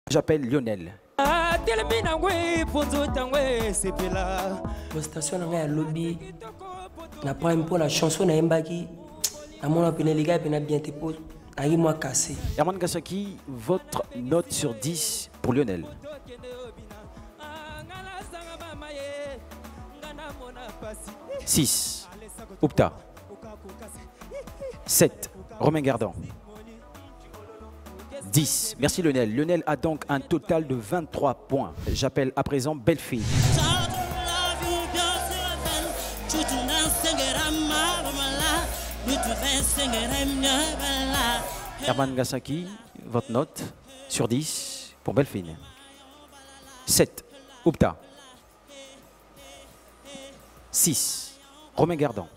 J'appelle Lionel. Prestation à lobby. La prime pour la chanson à Mbaki. À mon appel, les gars, bien te pose. Aïe, moi cassé. Herman Gassaki, votre note sur 10 pour Lionel. 6. Oupta. 7. Romain Gardan. 10. Merci Lionel. Lionel a donc un total de 23 points. J'appelle à présent Belle-Fille. Herman Gassaki, votre note sur 10 pour Belle-Fille. 7. Oupta. 6. Romain Gardan.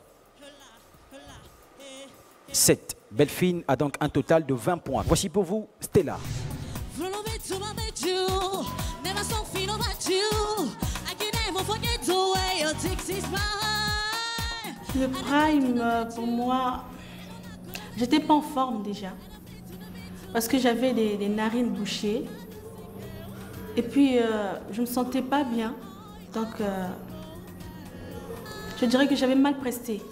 7. Belle-Fille a donc un total de 20 points. Voici pour vous Stella. Le prime, pour moi, j'étais pas en forme déjà. Parce que j'avais des narines bouchées. Et puis, je me sentais pas bien. Donc, je dirais que j'avais mal presté.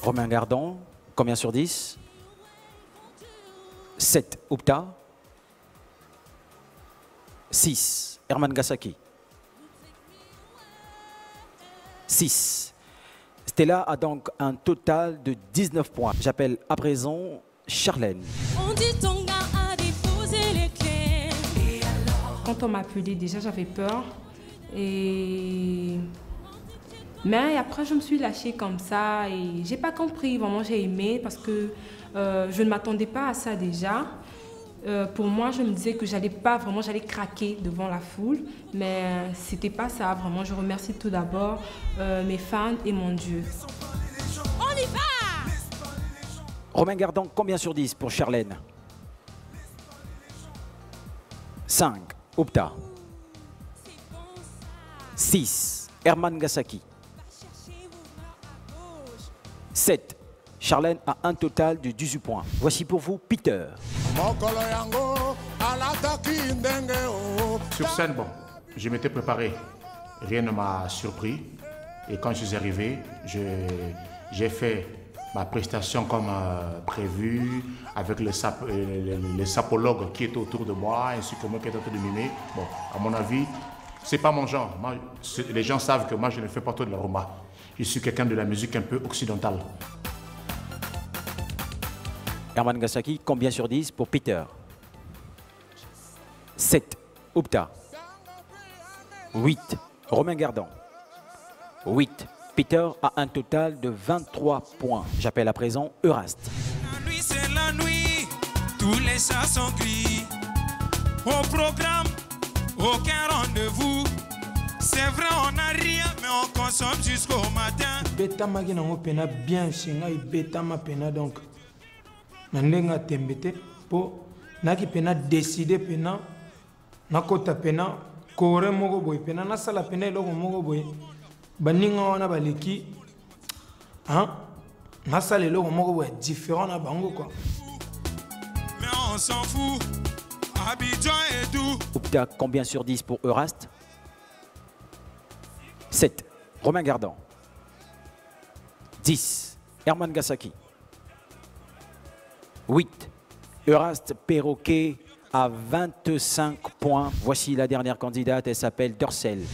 Romain Gardan, combien sur 10? 7. Oupta. 6. Herman Gassaki. 6. Stella a donc un total de 19 points. J'appelle à présent Charlène. Quand on m'a appelé, déjà j'avais peur. Mais après, je me suis lâchée comme ça et j'ai pas compris. Vraiment, j'ai aimé parce que je ne m'attendais pas à ça déjà. Pour moi, je me disais que j'allais craquer devant la foule. Mais c'était pas ça, vraiment. Je remercie tout d'abord mes fans et mon Dieu. On y va! Romain Gardan, combien sur 10 pour Charlène? 5. Oupta. 6. Herman Gassaki. 7. Charlène a un total de 18 points. Voici pour vous Peter. Sur scène, bon, je m'étais préparé. Rien ne m'a surpris. Et quand je suis arrivé, j'ai fait ma prestation comme prévu, avec les sapologues qui étaient autour de moi, ainsi que moi qui étais en train de mimer. Bon, à mon avis, c'est pas mon genre. Moi, les gens savent que moi, je ne fais pas tout de la rumba. Je suis quelqu'un de la musique un peu occidentale. Herman Gassaki, combien sur 10 pour Peter? 7. Oupta. 8. Romain Gardan. 8. Peter a un total de 23 points. J'appelle à présent Euraste. La nuit, c'est la nuit. Tous les chats sont cuits. Au programme, aucun rendez-vous. C'est vrai, on n'a rien, mais on consomme jusqu'au matin. Beta magina pena bien singa beta ma pena donc. Nandenga tembete po naki pena décider pena nakota pena kore mogo boy pena nasala pena logo mogo boy baninga wana baleki hein nasala logo mogo boy différent na bango quoi. Mais on s'en fout. Abidjan et tout. Oupta, combien sur 10 pour Euraste? 7. Romain Gardan. 10. Herman Gassaki. 8. Euraste Perroquet à 25 points. Voici la dernière candidate, elle s'appelle Dorsel.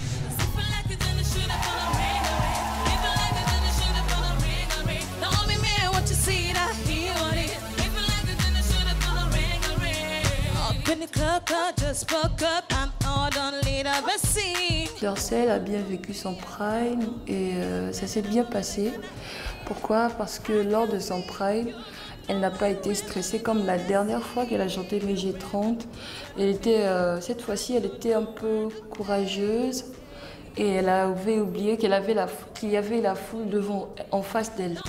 Dorsel a bien vécu son prime et ça s'est bien passé. Pourquoi? Parce que lors de son prime, elle n'a pas été stressée comme la dernière fois qu'elle a chanté mes G30. Cette fois-ci, elle était un peu courageuse et elle avait oublié qu'il y avait la foule en face d'elle.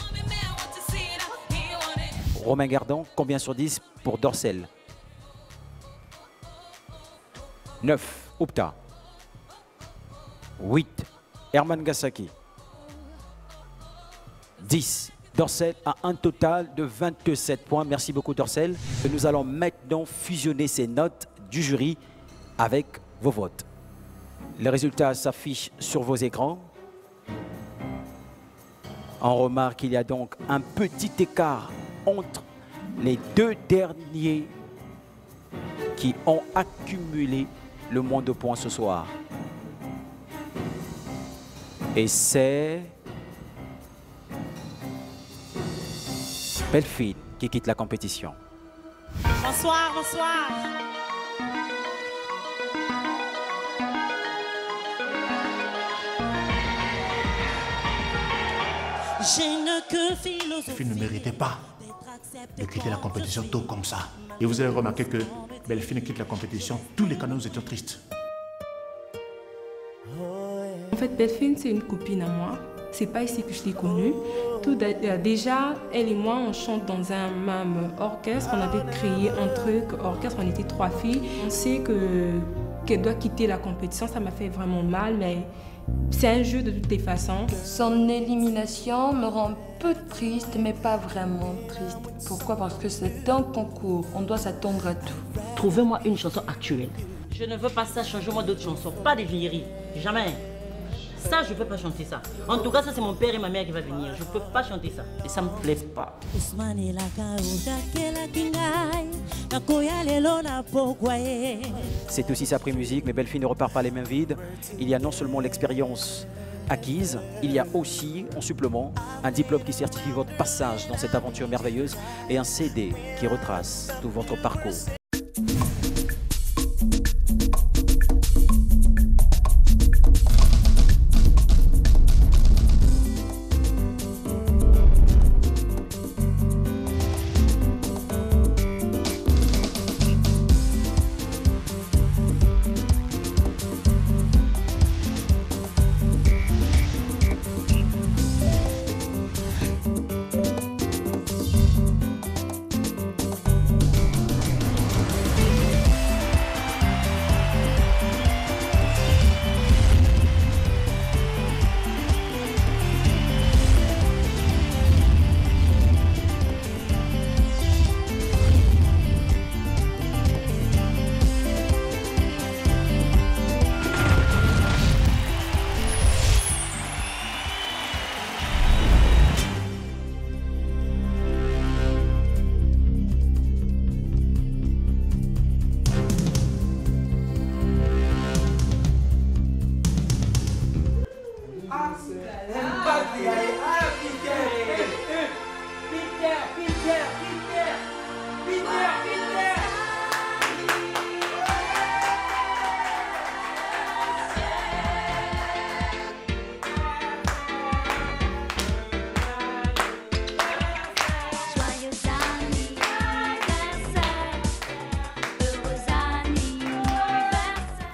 Romain Gardan, combien sur 10 pour Dorsel? 9. Oupta. 8. Herman Gassaki. 10. Dorcel a un total de 27 points. Merci beaucoup Dorcel. Nous allons maintenant fusionner ces notes du jury avec vos votes. Les résultats s'affichent sur vos écrans. On remarque qu'il y a donc un petit écart entre les deux derniers qui ont accumulé le moins de points ce soir. Et c'est Belfine qui quitte la compétition. Bonsoir, bonsoir. Belfine ne méritait pas de quitter la compétition tôt comme ça. Et vous avez remarqué que Belfine quitte la compétition, tous les canaux étaient tristes. En fait, Belfine, c'est une copine à moi. C'est pas ici que je l'ai connue. Déjà, elle et moi, on chante dans un même orchestre. On avait créé un truc, orchestre, on était 3 filles. On sait qu'elle doit quitter la compétition, ça m'a fait vraiment mal, mais c'est un jeu de toutes les façons. Son élimination me rend un peu triste, mais pas vraiment triste. Pourquoi? Parce que c'est un concours, on doit s'attendre à tout. Trouvez-moi une chanson actuelle. Je ne veux pas ça, changez-moi d'autres chansons, pas de vieilleries, jamais. Ça, je ne peux pas chanter ça. En tout cas, ça, c'est mon père et ma mère qui vont venir. Je ne peux pas chanter ça. Et ça ne me plaît pas. C'est aussi sa pré-musique, mais Belfine ne repart pas les mains vides. Il y a non seulement l'expérience acquise, il y a aussi, en supplément, un diplôme qui certifie votre passage dans cette aventure merveilleuse et un CD qui retrace tout votre parcours.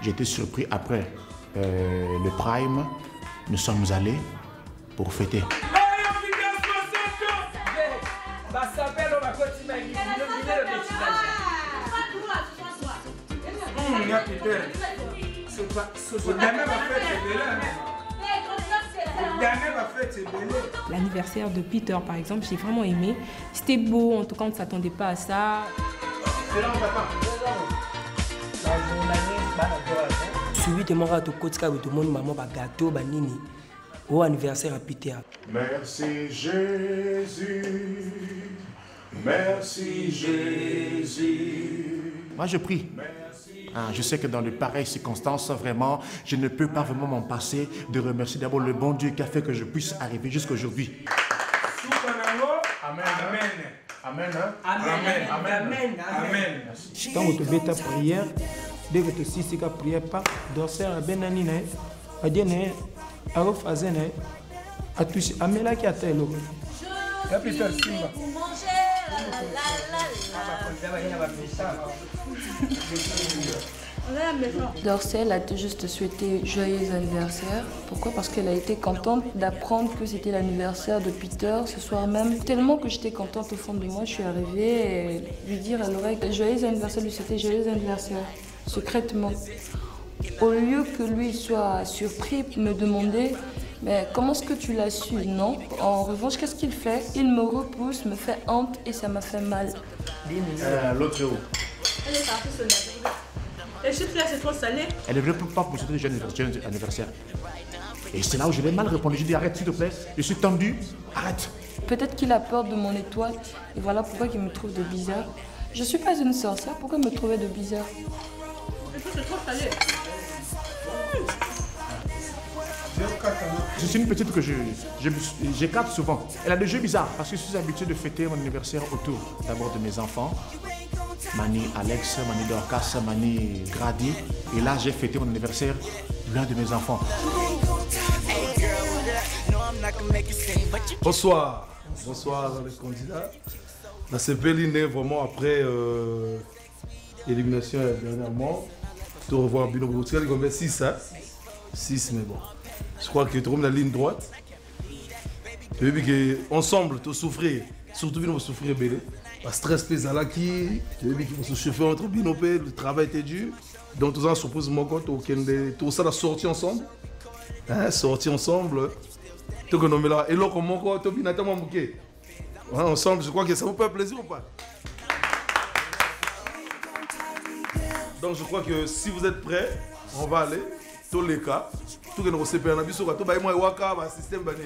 J'étais surpris après le Prime, nous sommes allés pour fêter. L'anniversaire de Peter, par exemple, j'ai vraiment aimé. C'était beau, en tout cas, on ne s'attendait pas à ça. Suivi de mon gâteau, tout le monde maman gâteau, banini. Au anniversaire à Peter. Merci Jésus, merci Jésus. Moi je prie. Je sais que dans de pareilles circonstances, vraiment, je ne peux pas vraiment m'en passer de remercier d'abord le bon Dieu qui a fait que je puisse arriver jusqu'à aujourd'hui. Amen. Amen. Amen. Amen. Amen. Quand tu fais ta prière, dès que tu sais que tu prière pas, Dorcel a bien animé, a dit né, a refasé né, a touché, a mis là qui a tel l'eau. Dorcel a juste souhaité joyeux anniversaire. Pourquoi? Parce qu'elle a été contente d'apprendre que c'était l'anniversaire de Peter ce soir même. Tellement que j'étais contente au fond de moi, je suis arrivée et lui dire à l'oreille joyeux anniversaire, lui souhaiter joyeux anniversaire, secrètement. Au lieu que lui soit surpris, me demander Mais comment est-ce que tu l'as su, non? En revanche, qu'est-ce qu'il fait? Il me repousse, me fait honte et ça m'a fait mal. L'autre est où? Elle est partie se laver. Les chips là, c'est trop salé. Elle ne veut pas pour souhaiter jeune anniversaire. Et c'est là où je l'ai mal répondu. Je dis arrête s'il te plaît, je suis tendu, arrête. Peut-être qu'il a peur de mon étoile et voilà pourquoi il me trouve de bizarre. Je suis pas une sorcière, pourquoi me trouver de bizarre? C'est trop salé. Je suis une petite que j'écarte souvent. Elle a des jeux bizarres parce que je suis habitué de fêter mon anniversaire autour d'abord de mes enfants. Mani Alex, Mani Dorcas, Mani Grady. Et là, j'ai fêté mon anniversaire l'un de mes enfants. Bonsoir. Bonsoir les candidats. La CPL est vraiment après l'élimination dernièrement. De revoir Bino Boutia, il y a 6, hein? 6, mais bon. Je crois que tu as la ligne droite. Et puis ensemble, tu souffrir. Surtout, nous souffrir belé. Le stress les alaki. Et puis, il faut se chauffer entre binopé. Le travail était dur. Donc, tout ça, surprise, mon compte, tout ça, la sortie ensemble. Hein, sortie ensemble. Tout que nous là. Et là, comment on peut binatama mouké. Ensemble, je crois que ça vous fait plaisir ou pas? Donc, je crois que si vous êtes prêts, on va aller. Tous les cas. Tout que nous recevons, on a vu sur le système bané.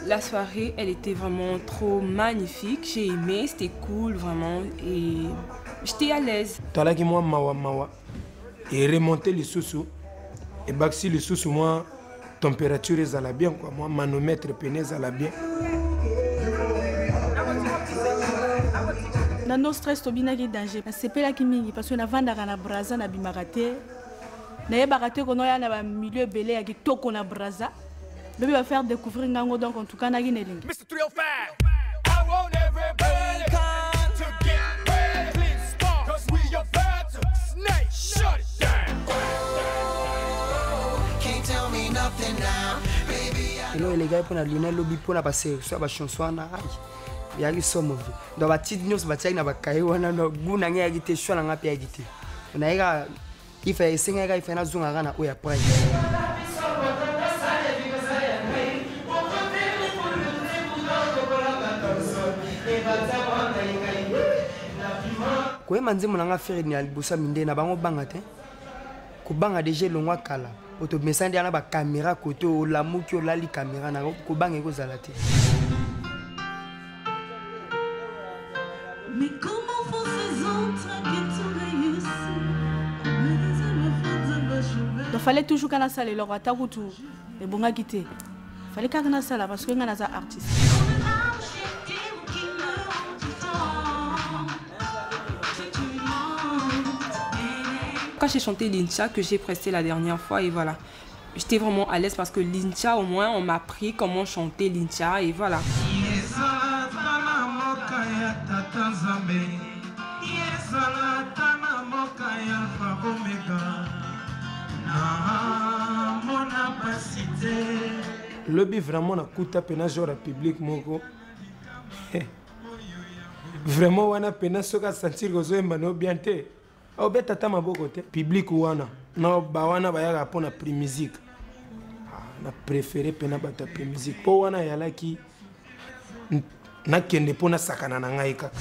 La soirée, elle était vraiment trop magnifique. J'ai aimé, c'était cool vraiment et j'étais à l'aise. Tala qui moi mawa et remonter les sous et baxi les sous moi température est à la bien quoi moi manomètre pénèse à la bien. Nano stress to bina ki danger c'est pas là qui mingi parce que na vanda kana braza na bimarate na yebarate kono ya na ba milieu belé ya ki toko na braza. Bébé va faire découvrir Ngango donc en tout cas Nagi Neling. Mr. 305, I want everybody to get ready, please stop, cause we about to snake, shut it down. Can't tell me nothing now, baby. Et les gars pour la lune lobby pour la passer soit ba chanson na ai. Ya ki somo vi. Do ba tit news ba tsaina ba kai wana no guna nge ya gite shona ngapi ya gite. Na ega ifa isenga ga ifa na zunga kana oya pride. Ko emanzi monanga faire ni alibusa minde na bango banga te ko banga déjà longwa kala auto mesandi ana ba caméra côté o la muki o lali caméra na ko banga ko zala te. Mais comment font ces autres qui réussissent? Donc fallait toujours kana sala le roi takutu et bonga quitter. Fallait kana sala parce que ngana za artiste. Quand j'ai chanté Lincha, que j'ai presté la dernière fois, et voilà. J'étais vraiment à l'aise parce que Lincha, au moins, on m'a appris comment chanter Lincha, et voilà. Le bi vraiment na kuta pena genre public moko. Vraiment wana pena soka sentir que zo mbano bien te. Au beta tama boko te public wana. Na ba wana ba ya pona prix musique. Na préféré pena bata prix musique. Po wana ya laki na kende pona sakana na ngai kaka.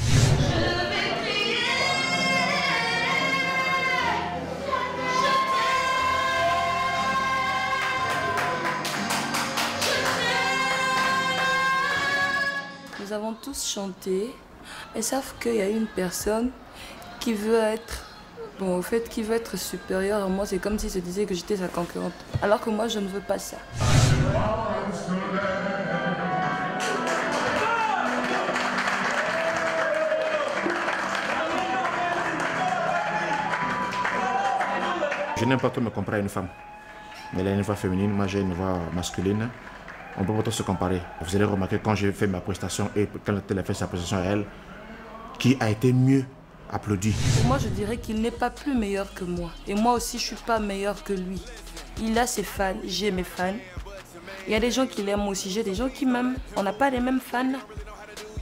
Nous avons tous chanté et savent qu'il y a une personne qui veut être, bon, au fait, qui veut être supérieure à moi. C'est comme s'il se disait que j'étais sa concurrente. Alors que moi, je ne veux pas ça. Je n'aime pas qu'on me compare à une femme. Mais elle a une voix féminine, moi j'ai une voix masculine. On peut pas se comparer. Vous allez remarquer quand j'ai fait ma prestation et quand elle a fait sa prestation à elle, qui a été mieux applaudi? Moi, je dirais qu'il n'est pas plus meilleur que moi. Et moi aussi, je ne suis pas meilleur que lui. Il a ses fans, j'ai mes fans. Il y a des gens qui l'aiment aussi, j'ai des gens qui m'aiment. On n'a pas les mêmes fans.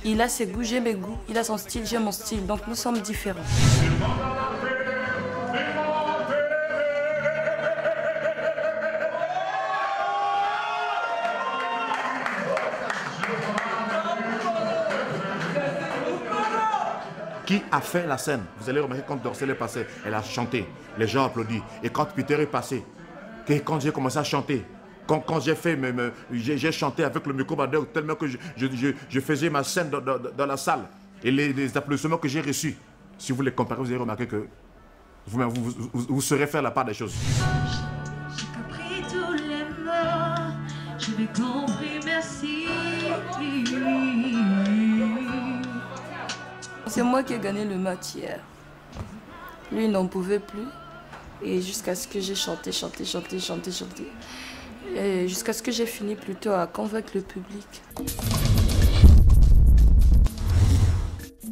Il a ses goûts, j'ai mes goûts. Il a son style, j'ai mon style. Donc nous sommes différents. Qui a fait la scène? Vous allez remarquer quand Dorsel est passé, elle a chanté, les gens applaudissent. Et quand Peter est passé, quand j'ai commencé à chanter, quand j'ai fait, j'ai chanté avec le micro-bandeur tellement que je faisais ma scène dans la salle. Et les applaudissements que j'ai reçus, si vous les comparez, vous allez remarquer que vous saurez faire la part des choses. J'ai compris tous les mots, j'avais compris, merci. C'est moi qui ai gagné le match hier. Lui n'en pouvait plus. Et jusqu'à ce que j'ai chanté. Et jusqu'à ce que j'ai fini plutôt à convaincre le public.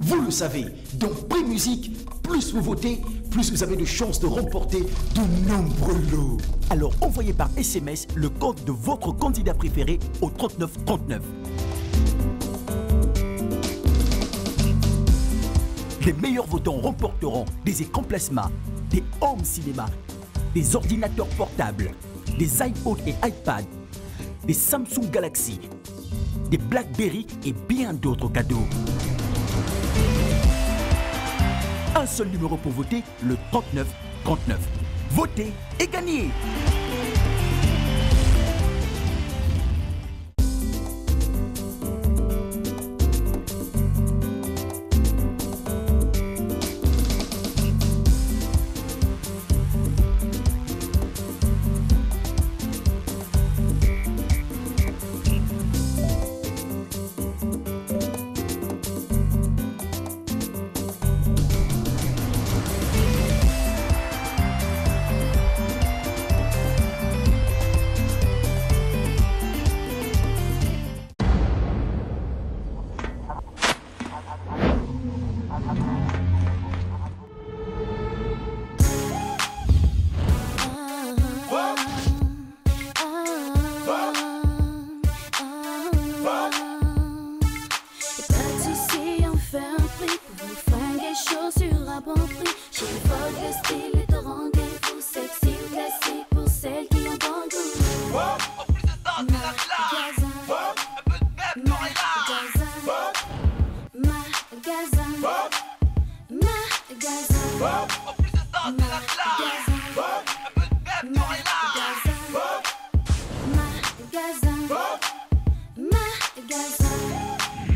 Vous le savez, dans Prix Musique, plus vous votez, plus vous avez de chances de remporter de nombreux lots. Alors envoyez par SMS le code de votre candidat préféré au 3939. Les meilleurs votants remporteront des écrans plasma, des home cinéma, des ordinateurs portables, des iPods et iPads, des Samsung Galaxy, des BlackBerry et bien d'autres cadeaux. Un seul numéro pour voter, le 3939. Votez et gagnez!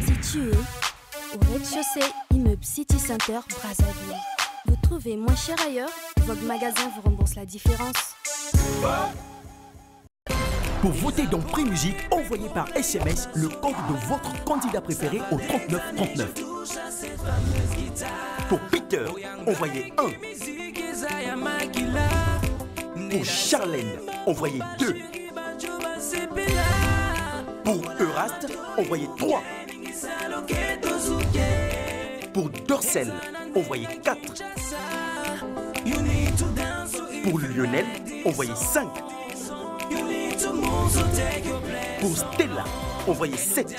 Situé au rez-de-chaussée, immeuble City Center, Brazzaville. Vous trouvez moins cher ailleurs, votre magasin vous rembourse la différence. Pour voter dans Prix Musique, envoyez par SMS le code de votre candidat préféré au 3939. Pour Peter, envoyez 1. Pour Charlène, envoyez 2. Pour Euraste, envoyez 3. Pour Dorsel, envoyez 4. Pour Lionel, envoyez 5. Pour Stella, envoyez 7.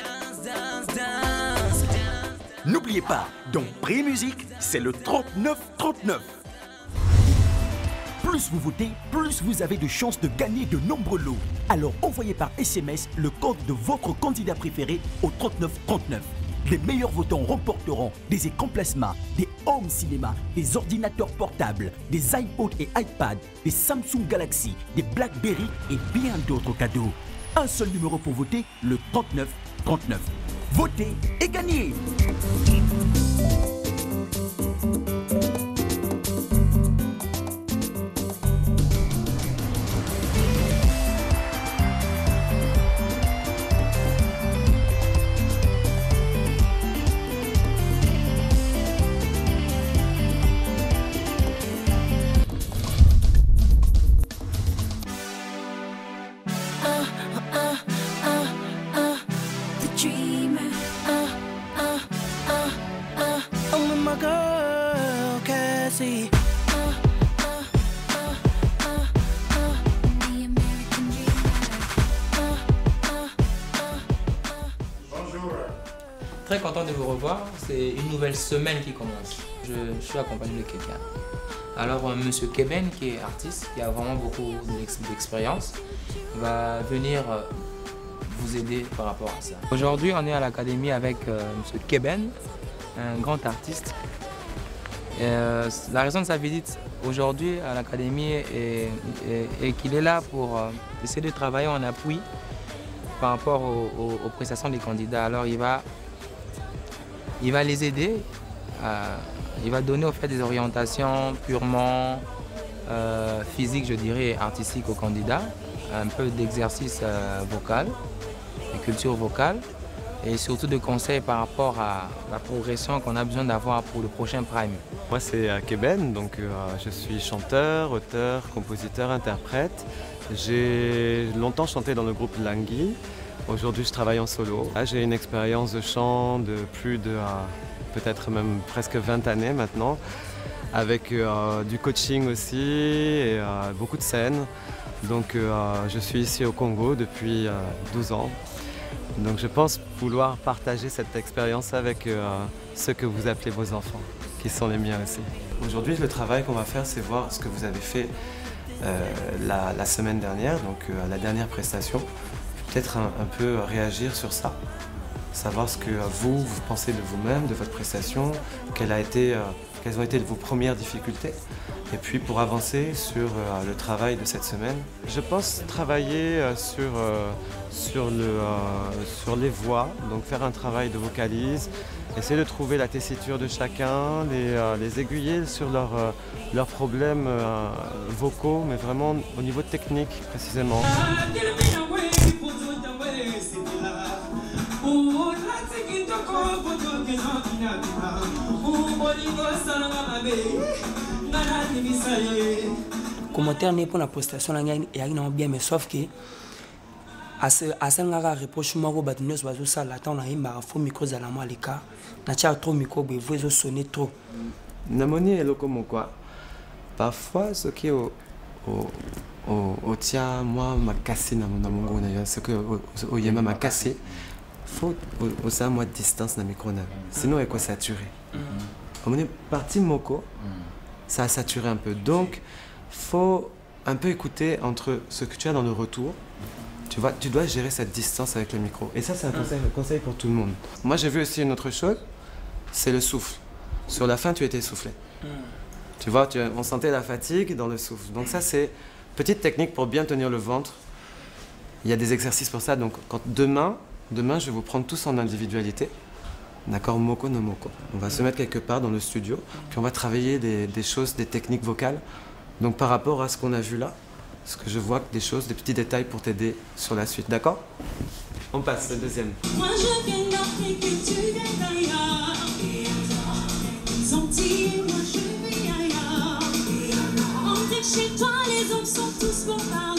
N'oubliez pas, dans Prix Musique, c'est le 3939. Plus vous votez, plus vous avez de chances de gagner de nombreux lots. Alors envoyez par SMS le code de votre candidat préféré au 3939. Les meilleurs votants remporteront des écrans plasma, des home cinéma, des ordinateurs portables, des iPods et iPads, des Samsung Galaxy, des BlackBerry et bien d'autres cadeaux. Un seul numéro pour voter, le 3939. Votez et gagnez! Très content de vous revoir. C'est une nouvelle semaine qui commence. Je suis accompagné de quelqu'un. Alors, Monsieur Keben, qui est artiste, qui a vraiment beaucoup d'expérience, va venir vous aider par rapport à ça. Aujourd'hui, on est à l'académie avec Monsieur Keben, un grand artiste. La raison de sa visite aujourd'hui à l'académie est qu'il est là pour essayer de travailler en appui par rapport aux prestations des candidats. Alors, il va les aider. Il va donner au fait des orientations purement physiques, je dirais, et artistiques aux candidats, un peu d'exercice vocal, de culture vocale, et surtout de conseils par rapport à la progression qu'on a besoin d'avoir pour le prochain Prime. Moi c'est Keben, donc je suis chanteur, auteur, compositeur, interprète. J'ai longtemps chanté dans le groupe Langui. Aujourd'hui je travaille en solo. J'ai une expérience de chant de plus de peut-être même presque 20 années maintenant, avec du coaching aussi et beaucoup de scènes. Donc je suis ici au Congo depuis 12 ans. Donc je pense vouloir partager cette expérience avec ceux que vous appelez vos enfants, qui sont les miens aussi. Aujourd'hui, le travail qu'on va faire, c'est voir ce que vous avez fait la semaine dernière, donc la dernière prestation. Peut-être un peu réagir sur ça. Savoir ce que vous pensez de vous-même, de votre prestation, quelles ont été vos premières difficultés. Et puis pour avancer sur le travail de cette semaine, je pense travailler sur les voix, donc faire un travail de vocalise, essayer de trouver la tessiture de chacun, les aiguiller sur leurs problèmes vocaux, mais vraiment au niveau technique précisément. Commentaire n'est pour la prestation et bien, mais sauf que à ce moment-là, reproche moi au bâtiment oiseaux ça l'attend là il m'a fait micro à la moi les cas n'a pas trop micro mais vous sonner trop. Namoni est comme quoi. Parfois ce qui au tia moi m'a cassé dans mon gros ce que au yema m'a cassé. Faut aussi moi de distance dans le micro sinon il quoi saturé. On est parti moko, ça a saturé un peu. Donc faut un peu écouter entre ce que tu as dans le retour. Tu dois gérer cette distance avec le micro. Et ça c'est un conseil pour tout le monde. Moi j'ai vu aussi une autre chose, c'est le souffle. Sur la fin tu étais essoufflé. Tu vois, on sentait la fatigue dans le souffle. Donc ça c'est petite technique pour bien tenir le ventre. Il y a des exercices pour ça. Donc demain je vais vous prendre tous en individualité. D'accord, moko no moko. On va se mettre quelque part dans le studio, puis on va travailler des choses, des techniques vocales. Donc par rapport à ce qu'on a vu là, ce que je vois, des choses, des petits détails pour t'aider sur la suite. D'accord? On passe, le deuxième. Moi je viens d'Afrique et tu viens d'ailleurs. Senti, moi je vis ailleurs. On dit que chez toi les hommes sont tous beaux parleurs.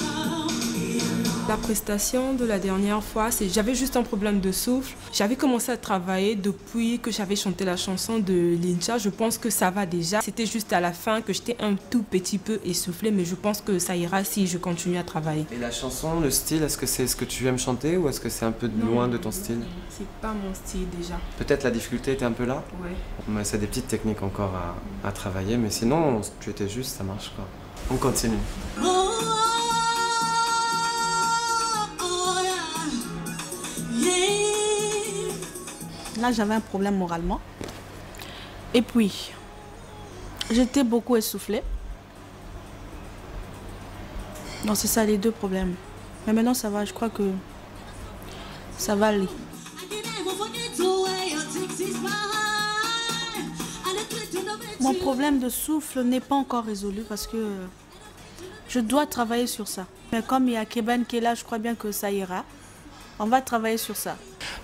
La prestation de la dernière fois, j'avais juste un problème de souffle. J'avais commencé à travailler depuis que j'avais chanté la chanson de Lincha. Je pense que ça va déjà. C'était juste à la fin que j'étais un tout petit peu essoufflée, mais je pense que ça ira si je continue à travailler. Et la chanson, le style, est-ce que c'est ce que tu aimes chanter ou est-ce que c'est un peu loin de ton style? C'est pas mon style déjà. Peut-être la difficulté était un peu là? Ouais. Mais c'est des petites techniques encore à travailler, mais sinon, tu étais juste, ça marche quoi. On continue. Là, j'avais un problème moralement. Et puis, j'étais beaucoup essoufflée. Donc, c'est ça les deux problèmes. Mais maintenant, ça va. Je crois que ça va aller. Mon problème de souffle n'est pas encore résolu parce que je dois travailler sur ça. Mais comme il y a Keben qui est là, je crois bien que ça ira. On va travailler sur ça.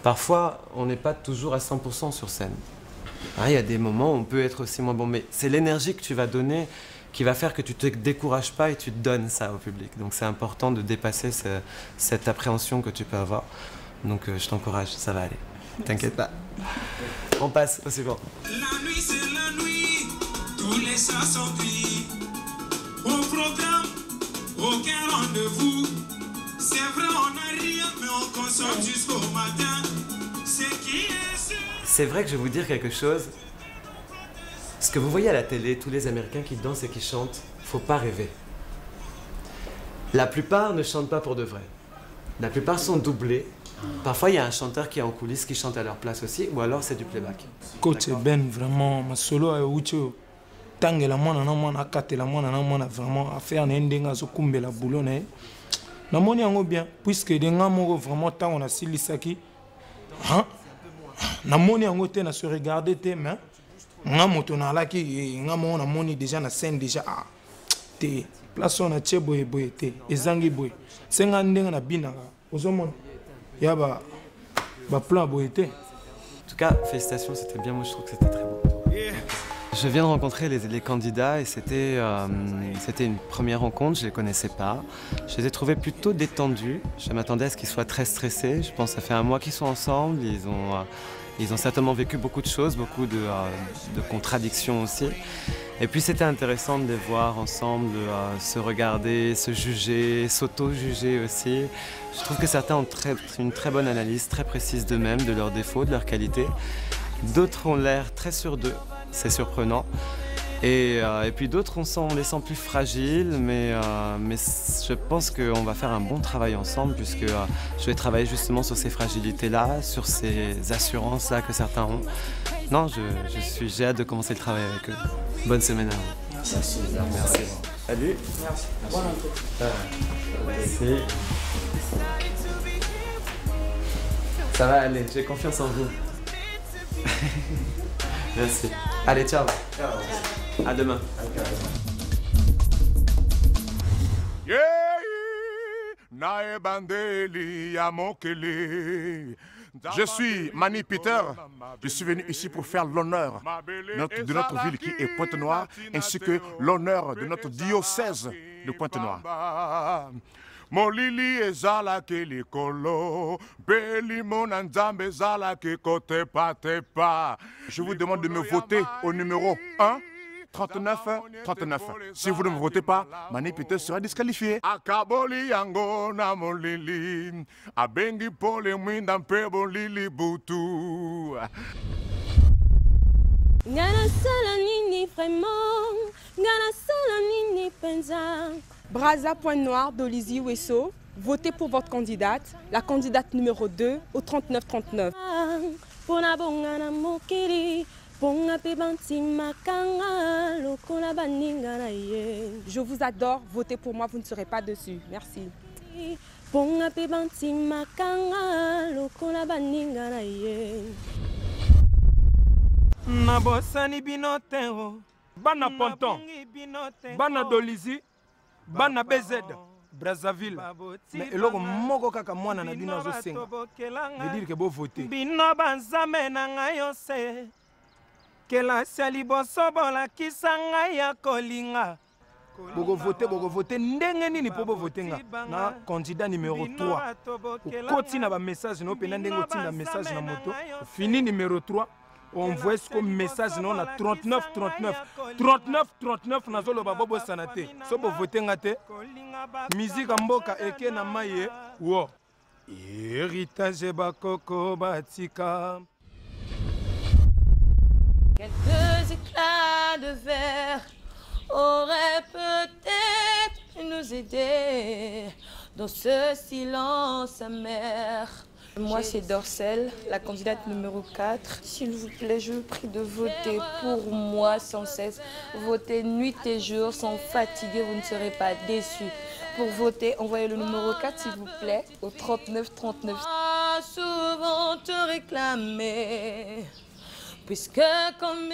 Parfois, on n'est pas toujours à 100% sur scène. Il y a des moments où on peut être aussi moins bon, mais c'est l'énergie que tu vas donner qui va faire que tu ne te décourages pas et tu donnes ça au public. Donc c'est important de dépasser cette appréhension que tu peux avoir. Donc je t'encourage, ça va aller. T'inquiète pas. On passe au suivant. La nuit c'est la nuit, tous les chats sont gris. Au programme, aucun rendez-vous. C'est vrai on n'a rien, mais on consomme jusqu'au matin. Ce qui est sûr. c'est vrai que je vais vous dire quelque chose. Ce que vous voyez à la télé, tous les Américains qui dansent et qui chantent, faut pas rêver. La plupart ne chantent pas pour de vrai. La plupart sont doublés. Parfois, il y a un chanteur qui est en coulisses qui chante à leur place aussi, ou alors c'est du playback. Coach Ben, vraiment, ma solo a eu tangela mwana na mwana akatela mwana na mwana vraiment affaire na ndenga zo kumbela boulot na na moni yango bien puisque denga moko vraiment tango na silisaki hein na moni yango te na se regarder te mais nga moto na laki nga mo na moni déjà na scène déjà ah te place on a cheboye boye te ezangi boye senga ndenga na binaka ozomona ya ba plan boye te. En tout cas, félicitations, c'était bien, moi je trouve que c'était très beau. Je viens de rencontrer les candidats et c'était une première rencontre, je ne les connaissais pas. Je les ai trouvés plutôt détendus, je m'attendais à ce qu'ils soient très stressés. Je pense que ça fait un mois qu'ils sont ensemble, ils ont certainement vécu beaucoup de choses, beaucoup de contradictions aussi. Et puis c'était intéressant de les voir ensemble, de se regarder, se juger, s'auto-juger aussi. Je trouve que certains ont une très bonne analyse, très précise d'eux-mêmes, de leurs défauts, de leurs qualités. D'autres ont l'air très sûrs d'eux, c'est surprenant. Et puis d'autres, on les sent plus fragiles, mais je pense qu'on va faire un bon travail ensemble puisque je vais travailler justement sur ces fragilités-là, sur ces assurances-là que certains ont. Non, j'ai hâte de commencer le travail avec eux. Bonne semaine à vous. Merci. Merci. Salut. Merci. Merci. Ça va aller, j'ai confiance en vous. Merci. Allez, ciao. À demain. Je suis Mani Peter. Je suis venu ici pour faire l'honneur de notre ville qui est Pointe-Noire, ainsi que l'honneur de notre diocèse de Pointe-Noire. Molili ezala ke likolo, beli monanzambe ezala ke kote pa. Je vous demande de me voter au numéro 1. 39. Si vous ne me votez pas, Mani Peter sera disqualifié. Akaboli yango na molili, abengi pole mwinda mpe bolili butu. Ngana sala nini vraiment, ngana sala nini penza. Brazza Pointe Noire d'Olizy Wesso, votez pour votre candidate, la candidate numéro 2 au 39-39. Je vous adore, votez pour moi, vous ne serez pas dessus. Merci. Nabosani binotero, bana Ponton, bana d'Olizy, bana BZ, Brazzaville. Mais eloko moko kaka mwana na bino azosenga. Veut dire que bo voter. Bino banzame na ngai yose. Kelasi ya liboso bolakisa ngai ya kolinga. Boko voter ndenge nini po bo voter nga na candidat numéro 3. Okoti na ba message no pena ndenge otinda message na moto. Fini numéro 3. On voit ce comme message non à 39 nazoloba bobo sanate. So bo voter nga te. Musique mboka eke na maye wo. Héritage bakoko batika. Quelques éclats de verre auraient peut-être pu nous aider dans ce silence amer. Moi, c'est Dorcel, la candidate numéro 4. S'il vous plaît, je vous prie de voter pour moi sans cesse. Votez nuit et jour sans fatiguer, vous ne serez pas déçus. Pour voter, envoyez le numéro 4, s'il vous plaît, au 39-39. Souvent te réclamer. Puisque comme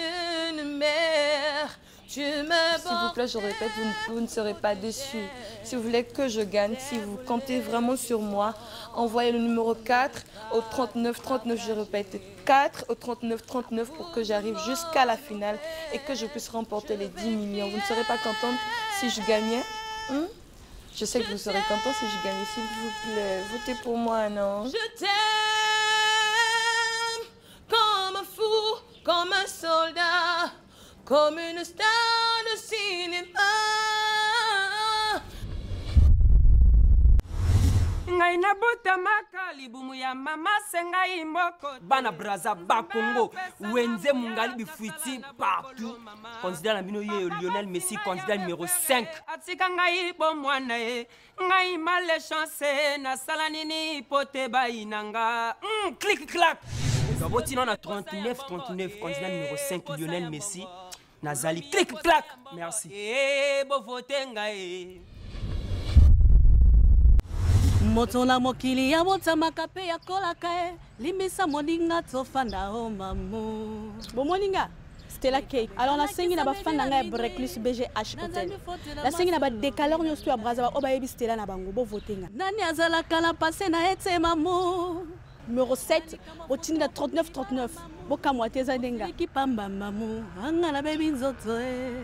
une mère, tu me... S'il vous plaît, je répète, vous ne serez pas déçus. Si vous voulez que je gagne, si vous comptez vraiment sur moi, envoyez le numéro 4 au 39-39, je répète, 4 au 39-39 pour que j'arrive jusqu'à la finale et que je puisse remporter les 10 millions. Vous ne serez pas contente si je gagnais Je sais que vous serez content si je gagnais, s'il vous plaît. Votez pour moi, non? Je t'aime comme un fou, comme un soldat, comme une star de cinéma. Ngai ngai nabuta makali bumu ya mama sengai mboko bana braza bakongo wenze mungali bifuiti partout candidat na bino ye Lionel Messi candidat numéro 5 atika ngai bo mwana e ngai male chance na sala nini pote bainanga clic clac Zaboti na 39 candidat numéro 5 Lionel Messi Nazali clic clac merci bo vote ngai motola mokili ya botamaka pe ya kolaka e limisa moninga tofanda o mamu bomoninga Stella Cake. Alors la sengi na ba fan na ngai Breclus BGH Hotel. La sengi na ba décaleur nyosto ya Brazzaville o ba yebi Stella na bango bo votenga. Nani azala kala passé na ete mamu numéro 7 au tinga 39 bo kamwa teza denga. Ki pamba mamu anga na bebi nzoto e